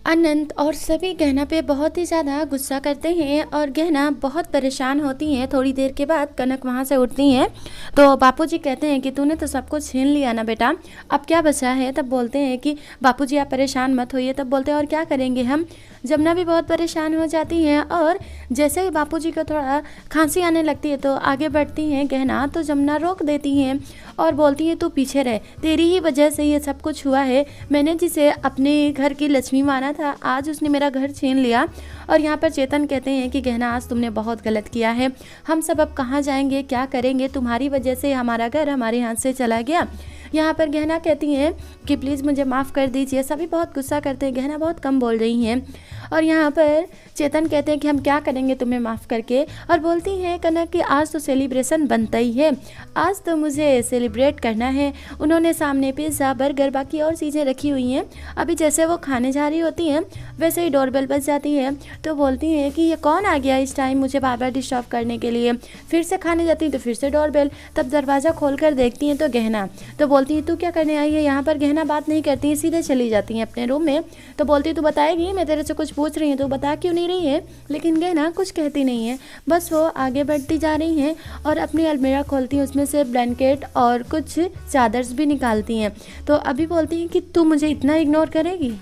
अनंत और सभी गहना पे बहुत ही ज़्यादा गुस्सा करते हैं और गहना बहुत परेशान होती हैं। थोड़ी देर के बाद कनक वहाँ से उठती हैं तो बापूजी कहते हैं कि तूने तो सब कुछ छीन लिया ना बेटा, अब क्या बचा है। तब बोलते हैं कि बापूजी आप परेशान मत होइए। तब बोलते हैं और क्या करेंगे हम। जमुना भी बहुत परेशान हो जाती हैं और जैसे ही बापूजी को थोड़ा खांसी आने लगती है तो आगे बढ़ती हैं गहना, तो जमुना रोक देती हैं और बोलती हैं तू पीछे रह, तेरी ही वजह से ये सब कुछ हुआ है। मैंने जिसे अपने घर की लक्ष्मी माना था, आज उसने मेरा घर छीन लिया। और यहाँ पर चेतन कहते हैं कि गहना आज तुमने बहुत गलत किया है, हम सब अब कहाँ जाएंगे, क्या करेंगे, तुम्हारी वजह से हमारा घर हमारे हाथ से चला गया। यहाँ पर गहना कहती हैं कि प्लीज़ मुझे माफ़ कर दीजिए। सभी बहुत गुस्सा करते हैं, गहना बहुत कम बोल रही हैं। और यहाँ पर चेतन कहते हैं कि हम क्या करेंगे तुम्हें माफ़ करके। और बोलती हैं कनक कि आज तो सेलिब्रेशन बनता ही है, आज तो मुझे सेलिब्रेट करना है। उन्होंने सामने पिज़्ज़ा बर्गर बाकी और चीज़ें रखी हुई हैं। अभी जैसे वो खाने जा रही होती हैं वैसे ही डोरबेल बज जाती है। तो बोलती हैं कि ये कौन आ गया इस टाइम मुझे बार बार डिस्टर्ब करने के लिए। फिर से खाने जाती हैं तो फिर से डोरबेल। तब दरवाज़ा खोल कर देखती हैं तो गहना। तो बोलती है तू क्या करने आई है यहाँ पर। गहना बात नहीं करती है, सीधे चली जाती हैं अपने रूम में। तो बोलती तू बताएगी, मैं तेरे से कुछ पूछ रही हूँ तो बता क्यों नहीं रही है। लेकिन गहना कुछ कहती नहीं है, बस वो आगे बढ़ती जा रही हैं और अपनी अलमीरा खोलती हैं, उसमें से ब्लैंकेट और कुछ चादर्स भी निकालती हैं। तो अभी बोलती हैं कि तू मुझे इतना इग्नोर करेगी।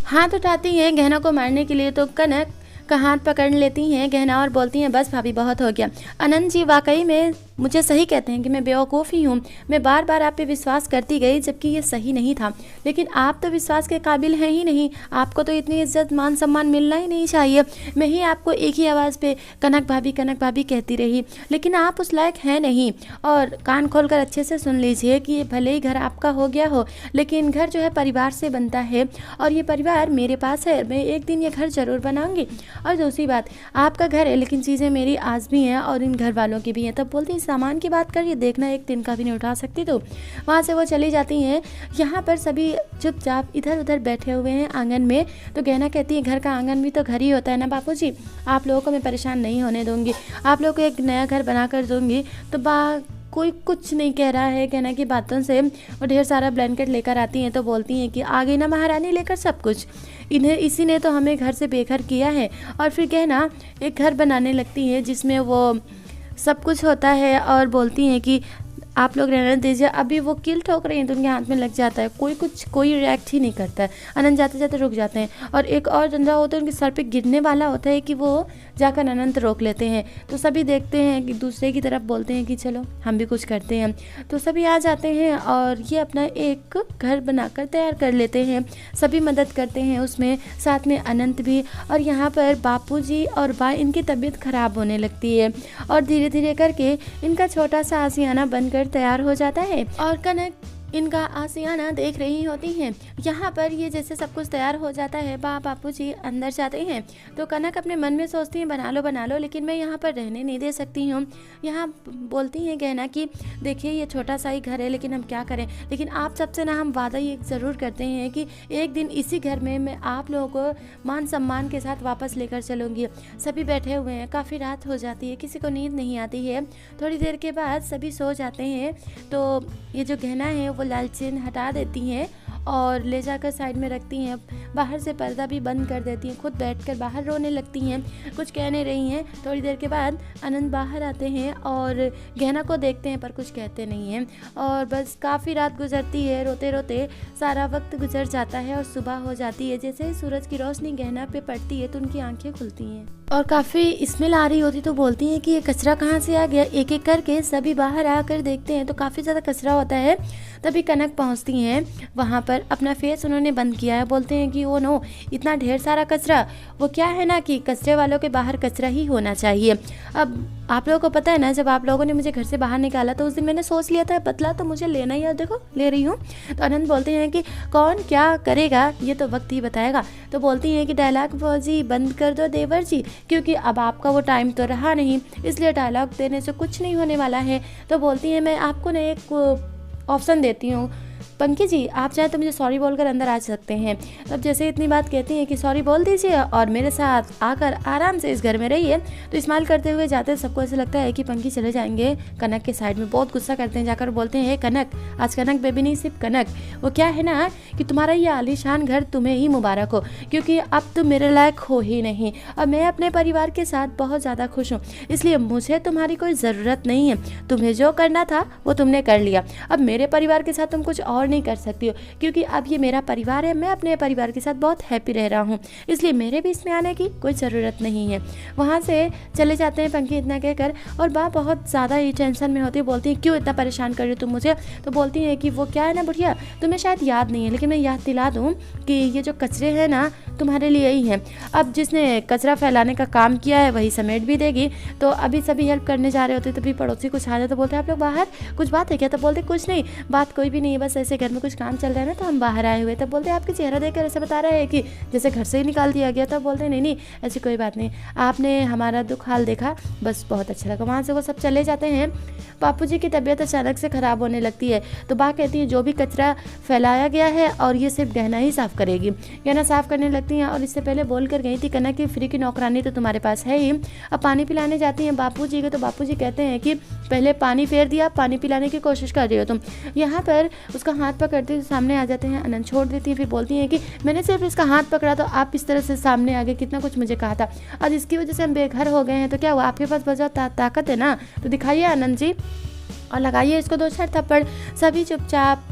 हाथ उठाती हैं गहना को मारने के लिए तो कनक का हाथ पकड़ लेती हैं गहना और बोलती हैं बस भाभी बहुत हो गया। अनंत जी वाकई में मुझे सही कहते हैं कि मैं बेवकूफ़ ही हूँ। मैं बार बार आप पे विश्वास करती गई जबकि ये सही नहीं था। लेकिन आप तो विश्वास के काबिल हैं ही नहीं, आपको तो इतनी इज्जत मान सम्मान मिलना ही नहीं चाहिए। मैं ही आपको एक ही आवाज़ पे कनक भाभी कहती रही, लेकिन आप उस लायक हैं नहीं। और कान खोलकर अच्छे से सुन लीजिए कि भले ही घर आपका हो गया हो, लेकिन घर जो है परिवार से बनता है और ये परिवार मेरे पास है। मैं एक दिन ये घर ज़रूर बनाऊंगी। और दूसरी बात, आपका घर है लेकिन चीज़ें मेरी आज भी हैं और इन घर वालों की भी हैं। तब बोलती सामान की बात करिए, देखना एक दिन का भी नहीं उठा सकती। तो वहाँ से वो चली जाती हैं। यहाँ पर सभी चुपचाप इधर उधर बैठे हुए हैं आंगन में। तो गहना कहती है घर का आंगन भी तो घर ही होता है ना बापूजी, आप लोगों को मैं परेशान नहीं होने दूंगी, आप लोगों को एक नया घर बना कर दूंगी। तो कोई कुछ नहीं कह रहा है गहना की बातों से। वो ढेर सारा ब्लैंकेट लेकर आती हैं तो बोलती हैं कि आ गई ना महारानी लेकर सब कुछ, इन्हें इसी ने तो हमें घर से बेघर किया है। और फिर गहना एक घर बनाने लगती है जिसमें वो सब कुछ होता है और बोलती हैं कि आप लोग रहने दीजिए। अभी वो कील ठोक रही हैं तो उनके हाथ में लग जाता है, कोई रिएक्ट ही नहीं करता है। अनंत जाते जाते रुक जाते हैं और एक और डंडा होता है उनके सर पे गिरने वाला होता है कि वो जाकर अनंत रोक लेते हैं। तो सभी देखते हैं कि दूसरे की तरफ बोलते हैं कि चलो हम भी कुछ करते हैं। तो सभी आ जाते हैं और ये अपना एक घर बनाकर तैयार कर लेते हैं। सभी मदद करते हैं उसमें, साथ में अनंत भी। और यहाँ पर बापूजी और बा इनकी तबीयत खराब होने लगती है और धीरे धीरे करके इनका छोटा सा आशियाना बनकर तैयार हो जाता है। और कनक इनका आशियाना देख रही होती हैं। यहाँ पर ये जैसे सब कुछ तैयार हो जाता है, बापूजी अंदर जाते हैं तो कनक अपने मन में सोचती हैं बना लो लेकिन मैं यहाँ पर रहने नहीं दे सकती हूँ। यहाँ बोलती हैं गहना कि देखिए ये छोटा सा ही घर है लेकिन हम क्या करें, लेकिन आप सबसे ना हम वादा ये ज़रूर करते हैं कि एक दिन इसी घर में मैं आप लोगों को मान सम्मान के साथ वापस लेकर चलूँगी। सभी बैठे हुए हैं, काफ़ी रात हो जाती है, किसी को नींद नहीं आती है। थोड़ी देर के बाद सभी सो जाते हैं तो ये जो गहना है वो लालटेन हटा देती हैं और ले जाकर साइड में रखती हैं। बाहर से पर्दा भी बंद कर देती हैं, खुद बैठकर बाहर रोने लगती हैं, कुछ कह नहीं रही हैं। थोड़ी देर के बाद अनंत बाहर आते हैं और गहना को देखते हैं पर कुछ कहते नहीं हैं। और बस काफ़ी रात गुजरती है, रोते रोते सारा वक्त गुजर जाता है और सुबह हो जाती है। जैसे ही सूरज की रोशनी गहना पे पड़ती है तो उनकी आंखें खुलती हैं और काफ़ी स्मेल आ रही होती तो बोलती हैं कि ये कचरा कहाँ से आ गया। एक एक करके सभी बाहर आकर देखते हैं तो काफ़ी ज़्यादा कचरा होता है। तभी कनक पहुँचती हैं वहाँ पर, अपना फेस उन्होंने बंद किया है। बोलते हैं कि ओ नो, इतना ढेर सारा कचरा। वो क्या है ना कि कचरे वालों के बाहर कचरा ही होना चाहिए। अब आप लोगों को पता है ना, जब आप लोगों ने मुझे घर से बाहर निकाला तो उस दिन मैंने सोच लिया था बदला तो मुझे लेना ही है, देखो ले रही हूँ। तो अनंत बोलते हैं कि कौन क्या करेगा ये तो वक्त ही बताएगा। तो बोलती हैं कि डायलॉग बाजी बंद कर दो देवर जी, क्योंकि अब आपका वो टाइम तो रहा नहीं, इसलिए डायलॉग देने से कुछ नहीं होने वाला है। तो बोलती हैं मैं आपको ना एक ऑप्शन देती हूँ, पंकी जी आप चाहे तो मुझे सॉरी बोलकर अंदर आ सकते हैं। तब जैसे इतनी बात कहती हैं कि सॉरी बोल दीजिए और मेरे साथ आकर आराम से इस घर में रहिए, तो स्माइल करते हुए जाते सबको ऐसे लगता है कि पंकी चले जाएंगे। कनक के साइड में बहुत गुस्सा करते हैं, जाकर बोलते हैं कनक, आज कनक बेबी नहीं सिर्फ कनक, वो क्या है ना कि तुम्हारा ये आलीशान घर तुम्हें ही मुबारक हो, क्योंकि अब तुम मेरे लायक हो ही नहीं और मैं अपने परिवार के साथ बहुत ज़्यादा खुश हूँ, इसलिए मुझे तुम्हारी कोई ज़रूरत नहीं है। तुम्हें जो करना था वो तुमने कर लिया, अब मेरे परिवार के साथ तुम कुछ और नहीं कर सकती हो, क्योंकि अब ये मेरा परिवार है, मैं अपने परिवार के साथ बहुत हैप्पी रह रहा हूँ, इसलिए मेरे भी इसमें आने की कोई ज़रूरत नहीं है। वहाँ से चले जाते हैं पंकी इतना कहकर, और बा बहुत ज़्यादा ही टेंशन में होती है, बोलती है क्यों इतना परेशान कर रही हो तुम मुझे। तो बोलती है कि वो क्या है ना बुढ़िया, तुम्हें शायद याद नहीं है, लेकिन मैं याद दिला दूँ कि ये जो कचरे हैं ना तुम्हारे लिए ही हैं। अब जिसने कचरा फैलाने का काम किया है वही समेट भी देगी। तो अभी सभी हेल्प करने जा रहे होते तभी पड़ोसी कुछ आ जाए तो बोलते हैं आप लोग बाहर, कुछ बात है क्या? तो बोलते कुछ नहीं, बात कोई भी नहीं है, बस ऐसे घर में कुछ काम चल रहा है ना तो हम बाहर आए हुए। तब बोलते हैं आपके चेहरा देखकर ऐसे बता रहा है कि जैसे घर से ही निकाल दिया गया। तब बोलते हैं नहीं नहीं ऐसी कोई बात नहीं, आपने हमारा दुख हाल देखा, बस बहुत अच्छा लगा। वहाँ से वो सब चले जाते हैं। बापू जी की तबीयत अचानक से ख़राब होने लगती है, तो बा कहती है जो भी कचरा फैलाया गया है और ये सिर्फ गहना ही साफ़ करेगी। गहना साफ़ करने लगती हैं और इससे पहले बोल कर गई थी कनक की फ्री की नौकरानी तो तुम्हारे पास है ही। अब पानी पिलाने जाती हैं बापू जी को, तो बापू जी कहते हैं कि पहले पानी फेर दिया, पानी पिलाने की कोशिश कर रही हो तुम। यहाँ पर उसका हाथ पकड़ते हुए सामने आ जाते हैं, अनंत छोड़ देती हैं, फिर बोलती हैं कि मैंने सिर्फ इसका हाथ पकड़ा तो आप इस तरह से सामने आ गए, कितना कुछ मुझे कहा था, आज इसकी वजह से हम बेघर हो गए हैं, तो क्या हुआ, आपके पास बहुत ताकत है ना, तो दिखाइए आनंद जी और लगाइए इसको 2-4 थप्पड़। सभी चुपचाप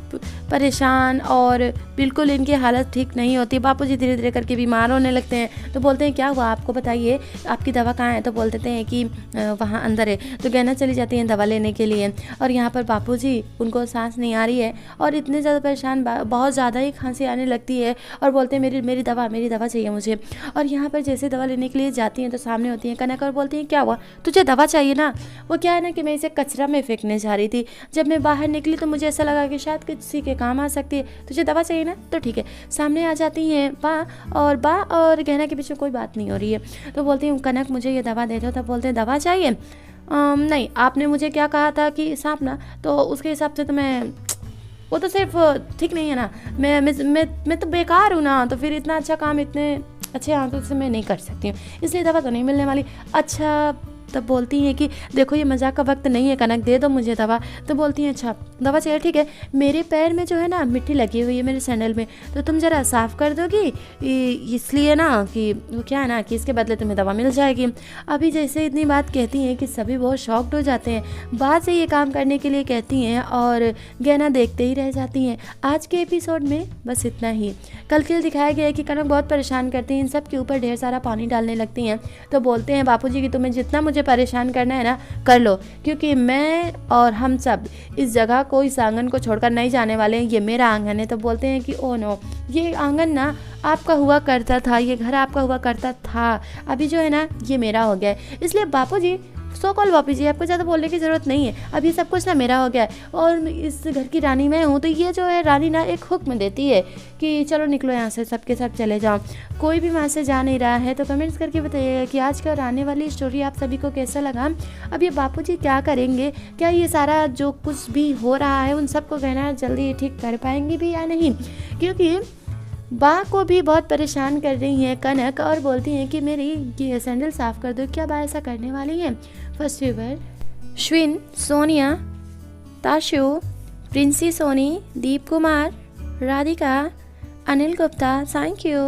परेशान और बिल्कुल इनकी हालत ठीक नहीं होती। बापूजी धीरे धीरे करके बीमार होने लगते हैं, तो बोलते हैं क्या हुआ आपको, बताइए आपकी दवा कहाँ है। तो बोल देते हैं कि वहाँ अंदर है। तो गहना चली जाती हैं दवा लेने के लिए, और यहाँ पर बापूजी उनको सांस नहीं आ रही है और इतने ज़्यादा परेशान, बहुत ज़्यादा ही खांसी आने लगती है और बोलते हैं मेरी दवा चाहिए मुझे। और यहाँ पर जैसे दवा लेने के लिए जाती हैं तो सामने होती हैं कनक और बोलती हैं क्या हुआ, तुझे दवा चाहिए ना। वो क्या है ना कि मैं इसे कचरा में फेंकने जा रही थी, जब मैं बाहर निकली तो मुझे ऐसा लगा कि शायद किसी के काम आ सकती है, तुझे दवा चाहिए ना, तो ठीक है। सामने आ जाती हैं बा और गहना के बीच में कोई बात नहीं हो रही है। तो बोलती हूँ कनक मुझे ये दवा दे दो। तब बोलते हैं दवा चाहिए, नहीं आपने मुझे क्या कहा था कि सांप ना, तो उसके हिसाब से तो मैं, वो तो सिर्फ ठीक नहीं है ना, मैं तो बेकार हूँ ना, तो फिर इतना अच्छा काम इतने अच्छे हाथों से मैं नहीं कर सकती हूँ, इसलिए दवा तो नहीं मिलने वाली। अच्छा, तब बोलती हैं कि देखो ये मजाक का वक्त नहीं है कनक, दे दो मुझे दवा। तो बोलती हैं अच्छा दवा चाहिए, ठीक है। मेरे पैर में जो है ना मिट्टी लगी हुई है मेरे सैंडल में, तो तुम ज़रा साफ़ कर दोगी, इसलिए ना कि वो क्या है ना कि इसके बदले तुम्हें दवा मिल जाएगी। अभी जैसे इतनी बात कहती हैं कि सभी बहुत शॉक्ड हो जाते हैं, बाद से ये काम करने के लिए कहती हैं और गहना देखते ही रह जाती हैं। आज के एपिसोड में बस इतना ही। कल दिखाया गया है कि कनक बहुत परेशान करती हैं, इन सब के ऊपर ढेर सारा पानी डालने लगती हैं। तो बोलते हैं बापूजी कि तुम्हें जितना मुझे परेशान करना है ना कर लो, क्योंकि मैं और हम सब इस जगह को, इस आंगन को छोड़कर नहीं जाने वाले हैं, ये मेरा आंगन है। तो बोलते हैं कि ओ नो, ये आंगन ना आपका हुआ करता था, ये घर आपका हुआ करता था, अभी जो है ना ये मेरा हो गया है, इसलिए बापूजी सो कॉल बापू जी आपको ज़्यादा बोलने की ज़रूरत नहीं है, अब ये सब कुछ ना मेरा हो गया है और इस घर की रानी मैं हूँ। तो ये जो है रानी ना एक हुक्म देती है कि चलो निकलो यहाँ से, सबके सब चले जाओ। कोई भी वहाँ से जा नहीं रहा है, तो कमेंट्स करके बताइएगा कि आज का और आने वाली स्टोरी आप सभी को कैसा लगा। अब ये बापू जी क्या करेंगे, क्या ये सारा जो कुछ भी हो रहा है उन सबको कहना जल्दी ठीक कर पाएंगे भी या नहीं, क्योंकि बा को भी बहुत परेशान कर रही हैं कनक और बोलती हैं कि मेरी ये सैंडल साफ़ कर दो। क्या बा ऐसा करने वाली हैं? फर्स्ट व्यूवर श्विन, सोनिया, ताशु, प्रिंसी सोनी, दीप कुमार, राधिका, अनिल गुप्ता, थैंक यू।